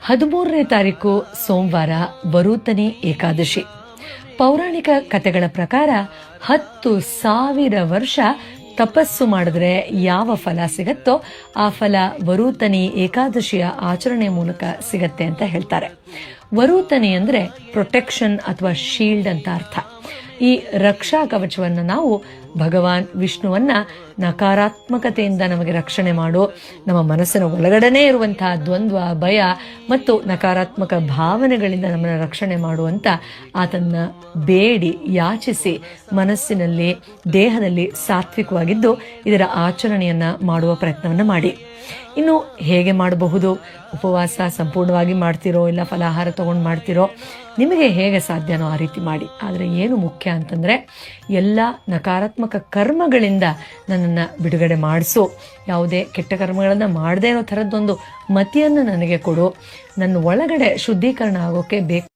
13ನೇ ತಾರೀಕು ಸೋಮವಾರ ವರೂತನಿ ಏಕಾದಶಿ. ಪೌರಾಣಿಕ ಕಥೆಗಳ ಪ್ರಕಾರ 10,000 ವರ್ಷ ತಪಸ್ಸು ಮಾಡಿದ್ರೆ ಯಾವ ಫಲ ಸಿಗತ್ತೋ ಆ ಫಲ ವರೂತನಿ ಏಕಾದಶಿಯ ಆಚರಣೆ ಮೂಲಕ ಸಿಗತ್ತೆ ಅಂತ ಹೇಳ್ತಾರೆ. ವರೂತನಿ ಅಂದ್ರೆ ಪ್ರೊಟೆಕ್ಷನ್ ಅಥವಾ ಶೀಲ್ಡ್ ಅಂತ ಅರ್ಥ. ಈ ರಕ್ಷಾ ಕವಚವನ್ನ ನಾವು ಭಗವಾನ್ ವಿಷ್ಣುವನ್ನ ನಕಾರಾತ್ಮಕತೆಯಿಂದ ನಮಗೆ ರಕ್ಷಣೆ ಮಾಡು, ನಮ್ಮ ಮನಸ್ಸಿನ ಒಳಗಡೆನೇ ಇರುವಂತಹ ದ್ವಂದ್ವ, ಭಯ ಮತ್ತು ನಕಾರಾತ್ಮಕ ಭಾವನೆಗಳಿಂದ ನಮ್ಮನ್ನು ರಕ್ಷಣೆ ಮಾಡುವಂತ ಆತನ್ನ ಬೇಡಿ ಯಾಚಿಸಿ ಮನಸ್ಸಿನಲ್ಲಿ ದೇಹದಲ್ಲಿ ಸಾತ್ವಿಕವಾಗಿದ್ದು ಇದರ ಆಚರಣೆಯನ್ನ ಮಾಡುವ ಪ್ರಯತ್ನವನ್ನ ಮಾಡಿ. ಇನ್ನು ಹೇಗೆ ಮಾಡಬಹುದು? ಉಪವಾಸ ಸಂಪೂರ್ಣವಾಗಿ ಮಾಡ್ತಿರೋ ಇಲ್ಲ ಫಲಾಹಾರ ತಗೊಂಡು ಮಾಡ್ತಿರೋ, ನಿಮಗೆ ಹೇಗೆ ಸಾಧ್ಯನೋ ಆ ರೀತಿ ಮಾಡಿ. ಆದರೆ ಏನು ಮುಖ್ಯ ಅಂತಂದ್ರೆ ಎಲ್ಲ ನಕಾರಾತ್ಮಕ ಕರ್ಮಗಳಿಂದ ನನ್ನನ್ನು ಬಿಡುಗಡೆ ಮಾಡಿಸು, ಯಾವುದೇ ಕೆಟ್ಟ ಕರ್ಮಗಳನ್ನು ಮಾಡದೇ ಇರೋ ಥರದ್ದೊಂದು ಮತಿಯನ್ನು ನನಗೆ ಕೊಡು, ನನ್ನ ಒಳಗಡೆ ಶುದ್ಧೀಕರಣ ಆಗೋಕೆ ಬೇಕು